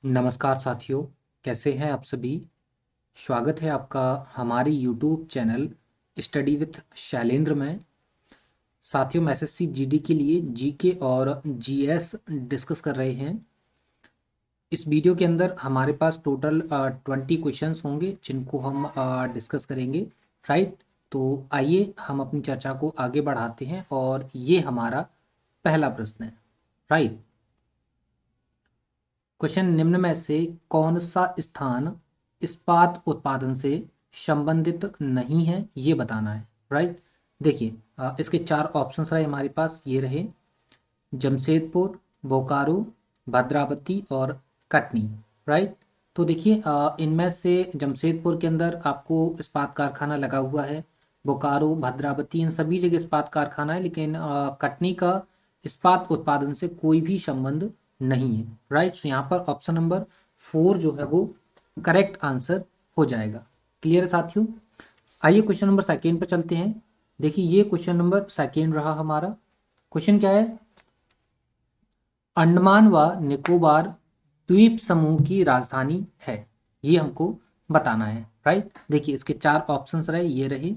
नमस्कार साथियों, कैसे हैं आप सभी। स्वागत है आपका हमारी YouTube channel study with Shailendra में। साथियों, हम एसएससी जीडी के लिए जीके और जीएस डिस्कस कर रहे हैं। इस वीडियो के अंदर हमारे पास टोटल 20 क्वेश्चंस होंगे जिनको हम डिस्कस करेंगे। राइट, तो आइए हम अपनी चर्चा को आगे बढ़ाते हैं और ये हमारा पहला प्रश्न है। राइट, क्वेश्चन निम्न में से कौन सा स्थान इस्पात उत्पादन से संबंधित नहीं है, ये बताना है। राइट, देखिए इसके चार ऑप्शंस रहे हमारे पास, ये रहे जमशेदपुर, बोकारो, भद्रावती और कटनी। राइट, तो देखिए इनमें से जमशेदपुर के अंदर आपको इस्पात कारखाना लगा हुआ है, बोकारो, भद्रावती, इन सभी जगह इस्पात कारखाना है, लेकिन कटनी का इस्पात उत्पादन से कोई भी संबंध नहीं है। राइट, तो यहाँ पर ऑप्शन नंबर 4 जो है वो करेक्ट आंसर हो जाएगा। क्लियर है साथियों। आइए क्वेश्चन नंबर सेकेंड पर चलते हैं। देखिए ये क्वेश्चन नंबर सेकेंड रहा हमारा। क्वेश्चन क्या है, अंडमान व निकोबार द्वीप समूह की राजधानी है, ये हमको बताना है। राइट, देखिए इसके चार ऑप्शंस रहे, ये रहे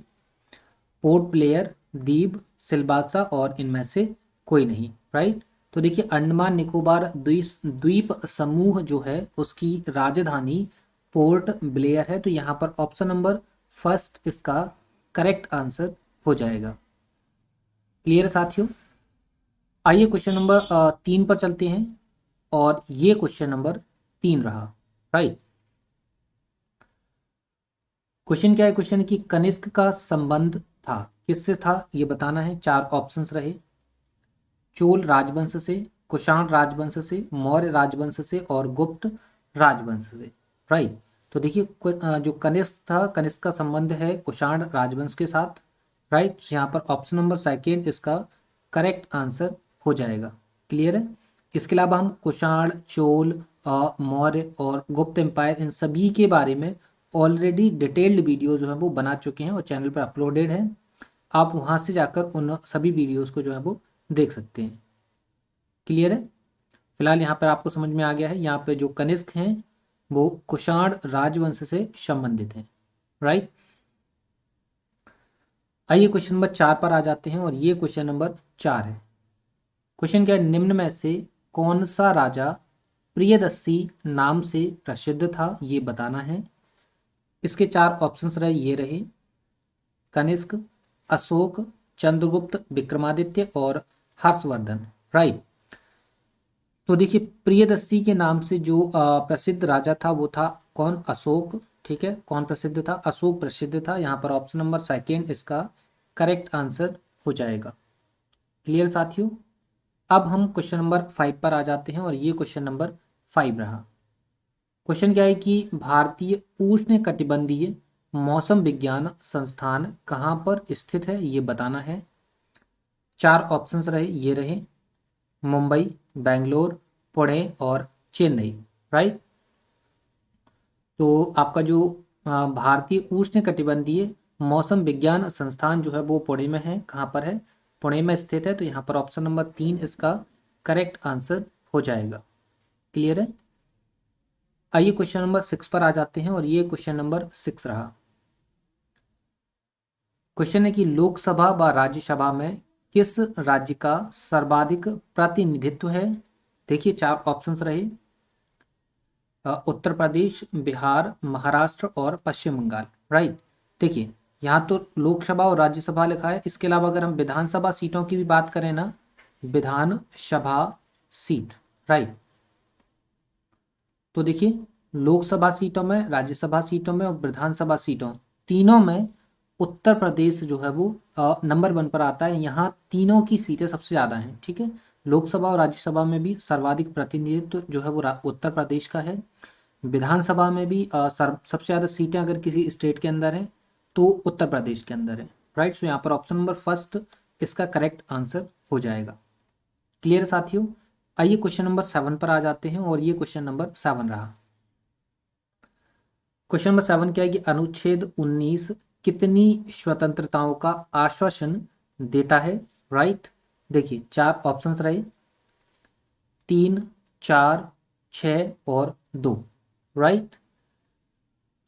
पोर्ट ब्लेयर, दीव, सिलबासा और इनमें से कोई नहीं। राइट, तो देखिए अंडमान निकोबार द्वीप द्वीप समूह जो है उसकी राजधानी पोर्ट ब्लेयर है, तो यहाँ पर ऑप्शन नंबर फर्स्ट इसका करेक्ट आंसर हो जाएगा। क्लियर है साथियों। आइए क्वेश्चन नंबर 3 पर चलते हैं और ये क्वेश्चन नंबर 3 रहा। राइट, क्वेश्चन क्या है, क्वेश्चन की कनिष्क का संबंध था किससे था, ये बताना है। चार ऑप्शंस रहे, चोल राजवंश से, कुषाण राजवंश से, मौर्य राजवंश से और गुप्त राजवंश से। राइट, तो देखिए जो कनिष्क था, कनिष्क का संबंध है कुषाण राजवंश के साथ। राइट, यहाँ पर ऑप्शन नंबर सेकेंड इसका करेक्ट आंसर हो जाएगा। क्लियर है। इसके अलावा हम कुषाण, चोल, मौर्य और गुप्त एम्पायर, इन सभी के बारे में ऑलरेडी डिटेल्ड वीडियो जो है वो बना चुके हैं और चैनल पर अपलोडेड है। आप वहाँ से जाकर उन सभी वीडियोस को जो है वो देख सकते हैं। क्लियर है। फिलहाल यहाँ पर आपको समझ में आ गया है, यहाँ पे जो कनिष्क हैं वो कुषाण राजवंश से संबंधित हैं। राइट, आइए क्वेश्चन नंबर 4 पर आ जाते हैं और ये क्वेश्चन नंबर 4 है। क्वेश्चन क्या है, निम्न में से कौन सा राजा प्रियदर्शी नाम से प्रसिद्ध था, ये बताना है। इसके चार ऑप्शंस रहे, ये रहे कनिष्क, अशोक, चंद्रगुप्त, विक्रमादित्य और हर्षवर्धन। राइट, तो देखिए प्रियदर्शी के नाम से जो प्रसिद्ध राजा था वो था कौन, अशोक। ठीक है, कौन प्रसिद्ध था, अशोक प्रसिद्ध था। यहाँ पर ऑप्शन नंबर सेकेंड इसका करेक्ट आंसर हो जाएगा। क्लियर साथियों। अब हम क्वेश्चन नंबर 5 पर आ जाते हैं और ये क्वेश्चन नंबर 5 रहा। क्वेश्चन क्या है कि भारतीय उष्ण कटिबंधीय मौसम विज्ञान संस्थान कहाँ पर स्थित है, ये बताना है। चार ऑप्शंस रहे, ये रहे मुंबई, बेंगलोर, पुणे और चेन्नई। राइट, तो आपका जो भारतीय उष्ण कटिबंधीय मौसम विज्ञान संस्थान जो है वो पुणे में है। कहाँ पर है, पुणे में स्थित है, तो यहाँ पर ऑप्शन नंबर 3 इसका करेक्ट आंसर हो जाएगा। क्लियर है। आइए क्वेश्चन नंबर 6 पर आ जाते हैं और ये क्वेश्चन नंबर 6 रहा। क्वेश्चन है कि लोकसभा व राज्यसभा में किस राज्य का सर्वाधिक प्रतिनिधित्व है। देखिए चार ऑप्शंस रहे, उत्तर प्रदेश, बिहार, महाराष्ट्र और पश्चिम बंगाल। राइट, देखिए यहाँ तो लोकसभा और राज्यसभा लिखा है, इसके अलावा अगर हम विधानसभा सीटों की भी बात करें ना, विधानसभा सीट। राइट, तो देखिए लोकसभा सीटों में, राज्यसभा सीटों में और विधानसभा सीटों तीनों में उत्तर प्रदेश जो है वो नंबर 1 पर आता है। यहाँ तीनों की सीटें सबसे ज़्यादा हैं। ठीक है, लोकसभा और राज्यसभा में भी सर्वाधिक प्रतिनिधित्व जो है वो उत्तर प्रदेश का है। विधानसभा में भी सबसे ज़्यादा सीटें अगर किसी स्टेट के अंदर हैं तो उत्तर प्रदेश के अंदर है। राइट, सो यहाँ पर ऑप्शन नंबर फर्स्ट इसका करेक्ट आंसर हो जाएगा। क्लियर साथियों। आइए क्वेश्चन नंबर 7 पर आ जाते हैं और ये क्वेश्चन नंबर 7 रहा। क्वेश्चन नंबर 7 क्या है कि अनुच्छेद 19 कितनी स्वतंत्रताओं का आश्वासन देता है। राइट, देखिए चार ऑप्शंस रहे, 3, 4, 6 और दो। राइट।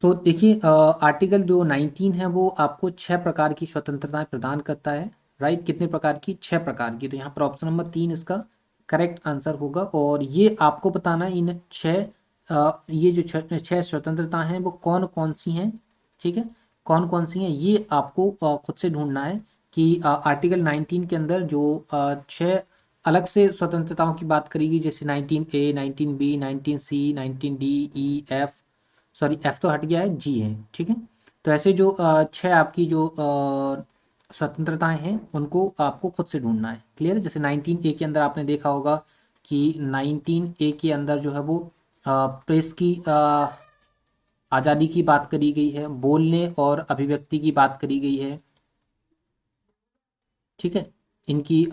तो देखिए आर्टिकल जो 19 है वो आपको 6 प्रकार की स्वतंत्रताएं प्रदान करता है। राइट, कितने प्रकार की? 6 प्रकार की। तो यहाँ पर ऑप्शन नंबर 3 इसका करेक्ट आंसर होगा। और ये आपको बताना है इन ये जो छह स्वतंत्रता हैं वो कौन कौन सी हैं। ठीक है, कौन कौन सी हैं ये आपको खुद से ढूंढना है कि आर्टिकल 19 के अंदर जो 6 अलग से स्वतंत्रताओं की बात करी गई, जैसे 19A, 19B, 19C, 19D, E, F, sorry F तो हट गया है, जी है। ठीक है, तो ऐसे जो 6 आपकी जो स्वतंत्रताएं हैं उनको आपको खुद से ढूंढना है। क्लियर है? जैसे 19A के अंदर आपने देखा होगा कि 19A के अंदर जो है वो प्रेस की आज़ादी की बात करी गई है, बोलने और अभिव्यक्ति की बात करी गई है। ठीक है, इनकी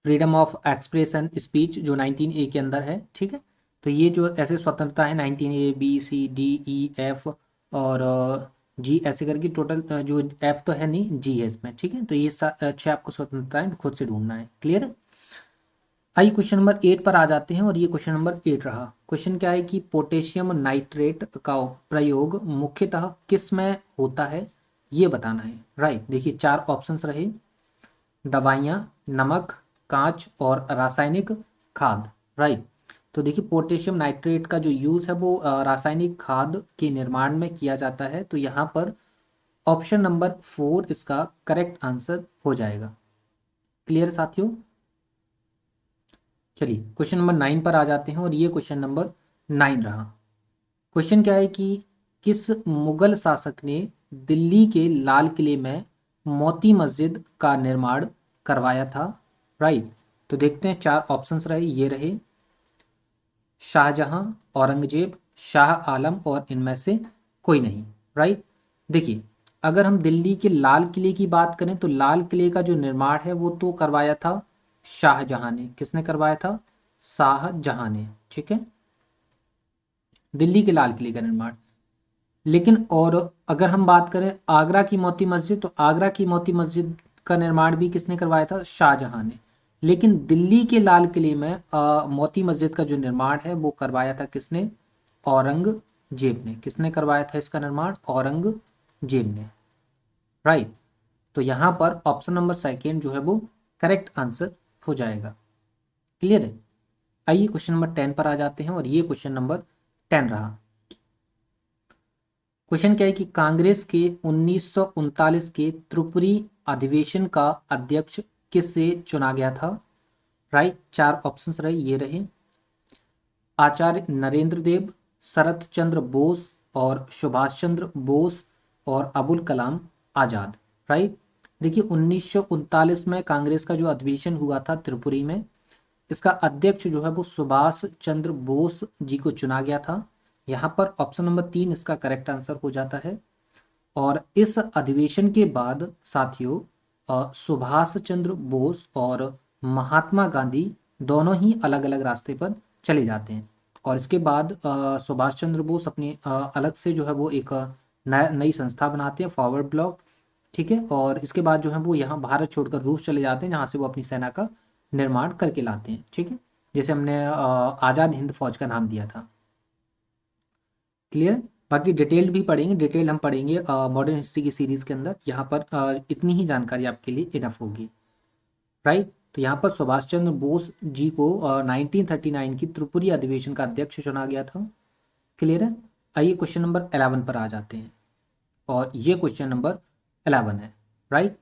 फ्रीडम ऑफ एक्सप्रेशन स्पीच जो 19A के अंदर है। ठीक है, तो ये जो ऐसे स्वतंत्रता है 19A, B, C, D, E, F और जी ऐसे करके टोटल जो F तो है नहीं, जी है इसमें। ठीक है, तो ये 6 आपको स्वतंत्रताएं खुद से ढूंढना है। क्लियर है? आइए क्वेश्चन नंबर 8 पर आ जाते हैं और ये क्वेश्चन नंबर 8 रहा। क्वेश्चन क्या है कि पोटेशियम नाइट्रेट का प्रयोग मुख्यतः किस में होता है ये बताना है। राइट, देखिए 4 ऑप्शंस रहे, दवाइयाँ, नमक, कांच और रासायनिक खाद। राइट, तो देखिए पोटेशियम नाइट्रेट का जो यूज़ है वो रासायनिक खाद के निर्माण में किया जाता है। तो यहाँ पर ऑप्शन नंबर 4 इसका करेक्ट आंसर हो जाएगा। क्लियर साथियों? चलिए क्वेश्चन नंबर 9 पर आ जाते हैं और ये क्वेश्चन नंबर 9 रहा। क्वेश्चन क्या है कि किस मुगल शासक ने दिल्ली के लाल किले में मोती मस्जिद का निर्माण करवाया था? राइट, तो देखते हैं 4 ऑप्शंस रहे, ये रहे शाहजहां, औरंगजेब, शाह आलम और इनमें से कोई नहीं। राइट, देखिए अगर हम दिल्ली के लाल किले की बात करें तो लाल किले का जो निर्माण है वो तो करवाया था शाहजहां ने। किसने करवाया था? शाहजहां ने। ठीक है, दिल्ली के लाल किले का निर्माण। लेकिन और अगर हम बात करें आगरा की मोती मस्जिद, तो आगरा की मोती मस्जिद का निर्माण भी किसने करवाया था? शाहजहां ने। लेकिन दिल्ली के लाल किले में मोती मस्जिद का जो निर्माण है वो करवाया था किसने? औरंगजेब ने। किसने करवाया था इसका निर्माण? औरंगजेब ने। राइट, तो यहाँ पर ऑप्शन नंबर सेकेंड जो है वो करेक्ट आंसर हो जाएगा। क्लियर है? आइए क्वेश्चन नंबर 10 पर आ जाते हैं और ये क्वेश्चन नंबर 10 रहा। क्वेश्चन क्या है कि कांग्रेस के 1939 के त्रिपुरी अधिवेशन का अध्यक्ष किससे चुना गया था? राइट, 4 ऑप्शंस रहे, ये रहे आचार्य नरेंद्र देव, शरत चंद्र बोस और सुभाष चंद्र बोस और अबुल कलाम आजाद। राइट, देखिए 1939 में कांग्रेस का जो अधिवेशन हुआ था त्रिपुरी में, इसका अध्यक्ष जो है वो सुभाष चंद्र बोस जी को चुना गया था। यहाँ पर ऑप्शन नंबर 3 इसका करेक्ट आंसर हो जाता है। और इस अधिवेशन के बाद साथियों सुभाष चंद्र बोस और महात्मा गांधी दोनों ही अलग अलग रास्ते पर चले जाते हैं। और इसके बाद सुभाष चंद्र बोस अपनी अलग से जो है वो एक नई संस्था बनाते हैं, फॉरवर्ड ब्लॉक। ठीक है, और इसके बाद जो है वो यहाँ भारत छोड़कर रूस चले जाते हैं, जहाँ से वो अपनी सेना का निर्माण करके लाते हैं। ठीक है, जैसे हमने आज़ाद हिंद फौज का नाम दिया था। क्लियर? बाकी डिटेल्ड भी पढ़ेंगे, डिटेल हम पढ़ेंगे मॉडर्न हिस्ट्री की सीरीज़ के अंदर। यहाँ पर इतनी ही जानकारी आपके लिए इनफ होगी। राइट, तो यहाँ पर सुभाष चंद्र बोस जी को 1939 की त्रिपुरी अधिवेशन का अध्यक्ष चुना गया था। क्लियर है? आइए क्वेश्चन नंबर 11 पर आ जाते हैं और ये क्वेश्चन नंबर 11 है। राइट,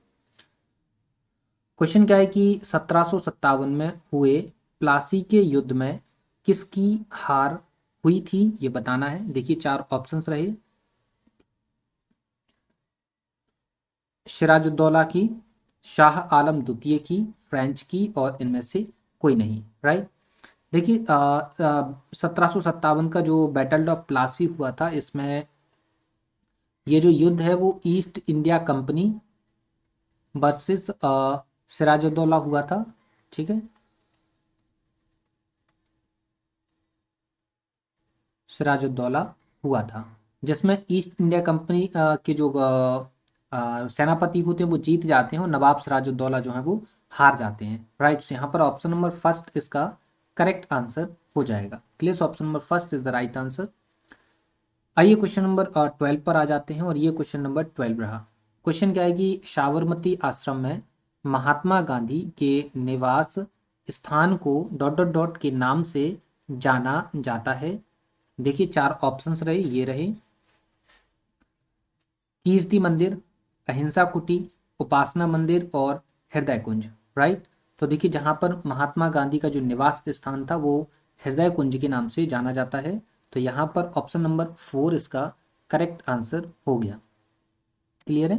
क्वेश्चन क्या है कि 1757 में हुए प्लासी के युद्ध में किसकी हार हुई थी ये बताना है। देखिए 4 ऑप्शंस रहे, सिराजुद्दौला की, शाह आलम द्वितीय की, फ्रेंच की और इनमें से कोई नहीं। राइट, देखिए 1757 का जो बैटल ऑफ प्लासी हुआ था, इसमें ये जो युद्ध है वो East India Company versus Sirajuddaula हुआ था। ठीक है, सिराजुद्दौला हुआ था, जिसमें ईस्ट इंडिया कंपनी के जो सेनापति होते हैं वो जीत जाते हैं और नवाब सिराजुद्दौला जो है वो हार जाते हैं। राइट, यहाँ पर ऑप्शन नंबर फर्स्ट इसका करेक्ट आंसर हो जाएगा। Clear, option number first is the right answer. आइए क्वेश्चन नंबर 12 पर आ जाते हैं और ये क्वेश्चन नंबर 12 रहा। क्वेश्चन क्या है कि साबरमती आश्रम में महात्मा गांधी के निवास स्थान को डॉट डॉट डॉट के नाम से जाना जाता है। देखिए चार ऑप्शंस रहे, ये रहे कीर्ति मंदिर, अहिंसा कुटी, उपासना मंदिर और हृदय कुंज। राइट, तो देखिए जहाँ पर महात्मा गांधी का जो निवास स्थान था वो हृदय कुंज के नाम से जाना जाता है। तो यहाँ पर ऑप्शन नंबर 4 इसका करेक्ट आंसर हो गया। क्लियर है।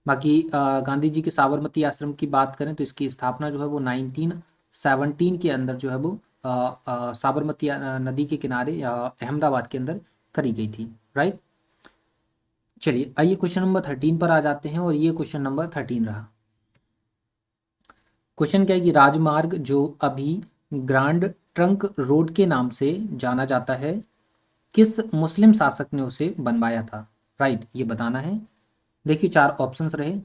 बाकी गांधी जी के साबरमती आश्रम की बात करें तो इसकी स्थापना जो है वो 1917 के अंदर जो है वो साबरमती नदी के किनारे अहमदाबाद के अंदर करी गई थी। राइट, चलिए आइए क्वेश्चन नंबर 13 पर आ जाते हैं और ये क्वेश्चन नंबर 13 रहा। क्वेश्चन क्या है कि राजमार्ग जो अभी ग्रांड ट्रंक रोड के नाम से जाना जाता है, किस मुस्लिम शासक ने उसे बनवाया था? राइट, ये बताना है। देखिए चार ऑप्शंस रहे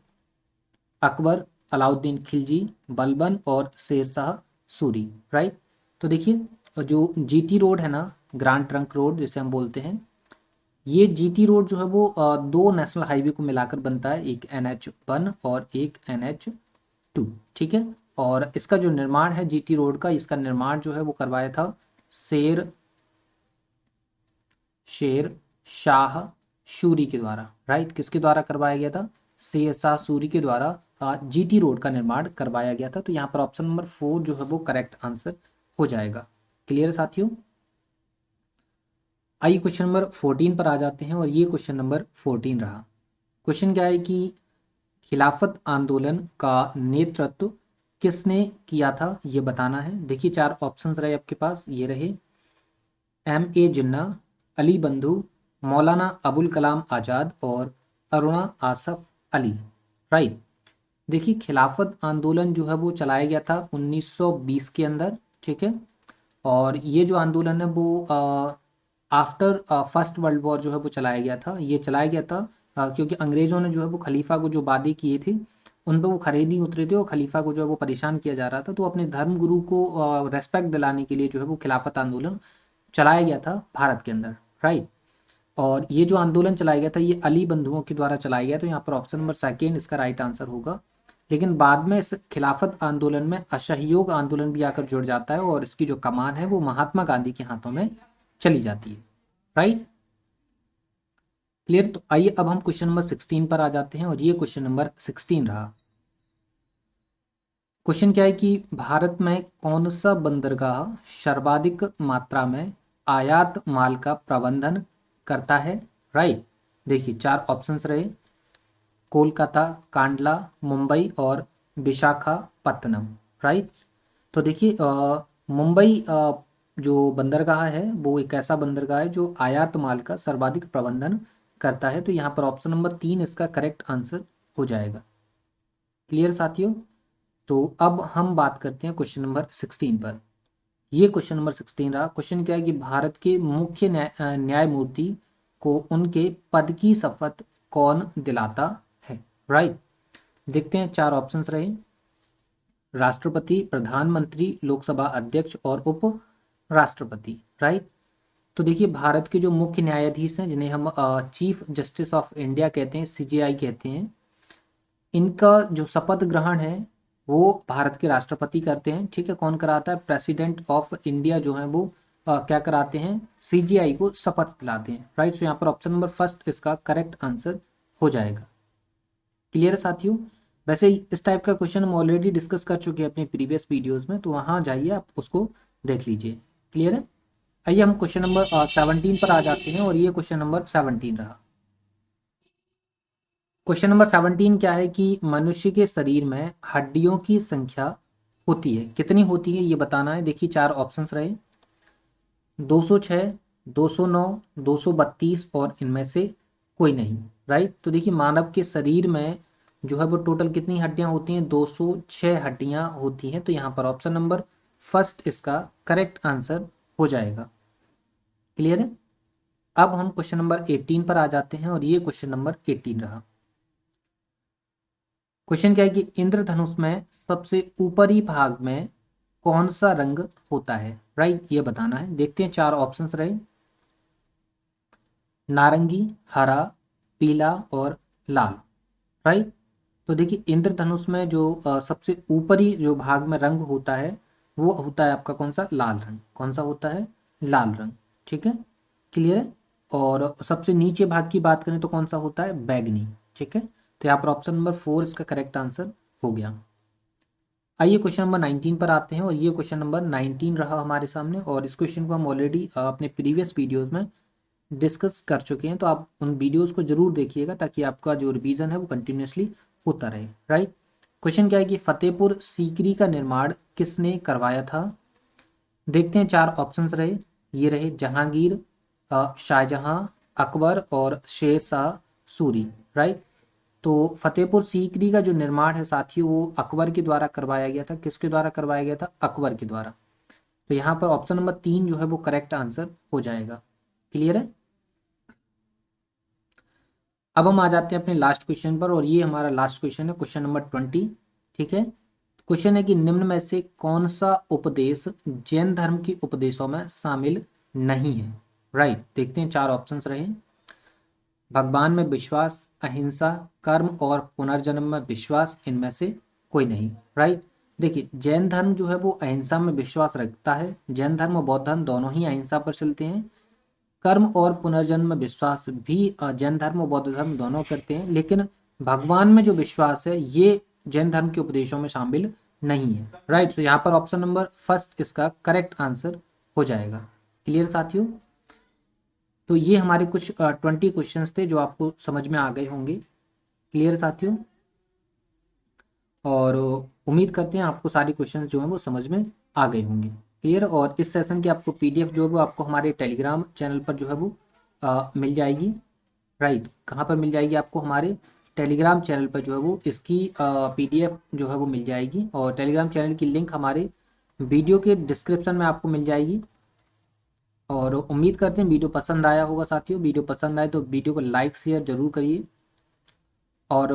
अकबर, अलाउद्दीन खिलजी, बलबन और शेरशाह सूरी। राइट, तो देखिए जो जीटी रोड है ना, ग्रांड ट्रंक रोड जिसे हम बोलते हैं, ये जीटी रोड जो है वो दो नेशनल हाईवे को मिलाकर बनता है, एक NH1 और एक NH2। ठीक है, और इसका जो निर्माण है जीटी रोड का, इसका निर्माण जो है वो करवाया था शेर शाह सूरी के द्वारा। राइट, किसके द्वारा करवाया गया था? शेर शाह सूरी के द्वारा जीटी रोड का निर्माण करवाया गया था। तो यहाँ पर ऑप्शन नंबर 4 जो है वो करेक्ट आंसर हो जाएगा। क्लियर है साथियों। आइए क्वेश्चन नंबर 14 पर आ जाते हैं और ये क्वेश्चन नंबर 14 रहा। क्वेश्चन क्या है कि खिलाफत आंदोलन का नेतृत्व किसने किया था, ये बताना है। देखिए चार ऑप्शंस रहे आपके पास, ये रहे MA जिन्ना, अली बंधु, मौलाना अबुल कलाम आज़ाद और अरुणा आसफ अली। राइट, देखिए खिलाफत आंदोलन जो है वो चलाया गया था 1920 के अंदर। ठीक है, और ये जो आंदोलन है वो आफ्टर फर्स्ट वर्ल्ड वॉर जो है वो चलाया गया था। ये चलाया गया था क्योंकि अंग्रेज़ों ने जो है वो खलीफा को जो वादे किए थे उन पर वो खरे नहीं उतरे थे और खलीफा को जो है वो परेशान किया जा रहा था। तो अपने धर्म गुरु को रेस्पेक्ट दिलाने के लिए जो है वो खिलाफत आंदोलन चलाया गया था भारत के अंदर। राइट, और ये जो आंदोलन चलाया गया था ये अली बंधुओं के द्वारा चलाया गया। तो यहाँ पर ऑप्शन नंबर 2 इसका राइट आंसर होगा। लेकिन बाद में इस खिलाफत आंदोलन में असहयोग आंदोलन भी आकर जुड़ जाता है और इसकी जो कमान है वो महात्मा गांधी के हाथों में चली जाती है। Right, clear. तो आइए अब हम क्वेश्चन नंबर 16 पर आ जाते हैं और ये क्वेश्चन नंबर 16 रहा। क्वेश्चन क्या है कि भारत में कौन सा बंदरगाह सर्वाधिक मात्रा में आयात माल का प्रबंधन करता है? राइट, देखिए चार ऑप्शंस रहे कोलकाता, कांडला, मुंबई और विशाखापत्तनम। राइट, तो देखिए मुंबई जो बंदरगाह है वो एक ऐसा बंदरगाह है जो आयात माल का सर्वाधिक प्रबंधन करता है। तो यहाँ पर ऑप्शन नंबर 3 इसका करेक्ट आंसर हो जाएगा। क्लियर साथियों। तो अब हम बात करते हैं क्वेश्चन नंबर 16 पर। ये क्वेश्चन नंबर 16 रहा। क्वेश्चन क्या है कि भारत के मुख्य न्यायमूर्ति को उनके पद की शपथ कौन दिलाता है? राइट, देखते हैं चार ऑप्शंस रहे राष्ट्रपति, प्रधानमंत्री, लोकसभा अध्यक्ष और उप राष्ट्रपति। राइट, तो देखिए भारत के जो मुख्य न्यायाधीश हैं जिन्हें हम चीफ जस्टिस ऑफ इंडिया कहते हैं, CJI कहते हैं, इनका जो शपथ ग्रहण है वो भारत के राष्ट्रपति करते हैं। ठीक है, कौन कराता है? प्रेसिडेंट ऑफ इंडिया जो है वो क्या कराते हैं? CJI को शपथ दिलाते हैं। राइट, सो यहाँ पर ऑप्शन नंबर फर्स्ट इसका करेक्ट आंसर हो जाएगा। क्लियर है साथियों। वैसे इस टाइप का क्वेश्चन हम ऑलरेडी डिस्कस कर चुके हैं अपने प्रीवियस वीडियोस में, तो वहाँ जाइए आप उसको देख लीजिए। क्लियर है। आइए हम क्वेश्चन नंबर 17 पर आ जाते हैं और ये क्वेश्चन नंबर 17 रहा। क्वेश्चन नंबर 17 क्या है कि मनुष्य के शरीर में हड्डियों की संख्या होती है, कितनी होती है ये बताना है। देखिए चार ऑप्शंस रहे 206, 209, 232 और इनमें से कोई नहीं। राइट, तो देखिए मानव के शरीर में जो है वो टोटल कितनी हड्डियां होती हैं? 206 हड्डियां होती हैं। तो यहाँ पर ऑप्शन नंबर फर्स्ट इसका करेक्ट आंसर हो जाएगा। क्लियर है। अब हम क्वेश्चन नंबर 18 पर आ जाते हैं और ये क्वेश्चन नंबर 18 रहा। क्वेश्चन क्या है कि इंद्रधनुष में सबसे ऊपरी भाग में कौन सा रंग होता है, राइट, ये बताना है। देखते हैं, चार ऑप्शंस रहे, नारंगी, हरा, पीला और लाल, राइट। तो देखिए इंद्रधनुष में जो सबसे ऊपरी जो भाग में रंग होता है वो होता है आपका कौन सा, लाल रंग। कौन सा होता है, लाल रंग, ठीक है, क्लियर है। और सबसे नीचे भाग की बात करें तो कौन सा होता है, बैगनी, ठीक है। तो यहाँ पर ऑप्शन नंबर 4 इसका करेक्ट आंसर हो गया। आइए क्वेश्चन नंबर 19 पर आते हैं, और ये क्वेश्चन नंबर 19 रहा हमारे सामने, और इस क्वेश्चन को हम ऑलरेडी अपने प्रीवियस वीडियोस में डिस्कस कर चुके हैं, तो आप उन वीडियोस को जरूर देखिएगा ताकि आपका जो रिवीजन है वो कंटिन्यूसली होता रहे, राइट। क्वेश्चन क्या है कि फतेहपुर सीकरी का निर्माण किसने करवाया था। देखते हैं, चार ऑप्शंस रहे, ये रहे जहांगीर, शाहजहां, अकबर और शेर शाह सूरी, राइट। तो फतेहपुर सीकरी का जो निर्माण है साथियों वो अकबर के द्वारा करवाया गया था। किसके द्वारा करवाया गया था, अकबर के द्वारा। तो यहाँ पर ऑप्शन नंबर 3 जो है वो करेक्ट आंसर हो जाएगा, क्लियर है। अब हम आ जाते हैं अपने लास्ट क्वेश्चन पर, और ये हमारा लास्ट क्वेश्चन है, क्वेश्चन नंबर 20, ठीक है। क्वेश्चन है कि निम्न में से कौन सा उपदेश जैन धर्म के उपदेशों में शामिल नहीं है, राइट। देखते हैं, चार ऑप्शंस रहे, भगवान में विश्वास, अहिंसा, कर्म और पुनर्जन्म में विश्वास, इनमें से कोई नहीं, राइट। देखिए जैन धर्म जो है वो अहिंसा में विश्वास रखता है। जैन धर्म और बौद्ध धर्म दोनों ही अहिंसा पर चलते हैं। कर्म और पुनर्जन्म में विश्वास भी जैन धर्म और बौद्ध धर्म दोनों करते हैं, लेकिन भगवान में जो विश्वास है ये जैन धर्म के उपदेशों में शामिल नहीं है, राइट। तो यहाँ पर ऑप्शन नंबर फर्स्ट इसका करेक्ट आंसर हो जाएगा, क्लियर साथियों। तो ये हमारे कुछ 20 क्वेश्चंस थे जो आपको समझ में आ गए होंगे, क्लियर साथियों। और उम्मीद करते हैं आपको सारी क्वेश्चंस जो हैं वो समझ में आ गए होंगे, क्लियर। और इस सेशन की आपको पीडीएफ जो है वो आपको हमारे टेलीग्राम चैनल पर जो है वो मिल जाएगी, राइट। कहाँ पर मिल जाएगी आपको, हमारे टेलीग्राम चैनल पर जो है वो इसकी पीडीएफ जो है वो मिल जाएगी, और टेलीग्राम चैनल की लिंक हमारे वीडियो के डिस्क्रिप्शन में आपको मिल जाएगी। और उम्मीद करते हैं वीडियो पसंद आया होगा साथियों। वीडियो पसंद आए तो वीडियो को लाइक शेयर जरूर करिए, और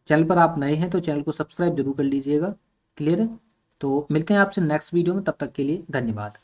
चैनल पर आप नए हैं तो चैनल को सब्सक्राइब जरूर कर लीजिएगा, क्लियर है। तो मिलते हैं आपसे नेक्स्ट वीडियो में, तब तक के लिए धन्यवाद।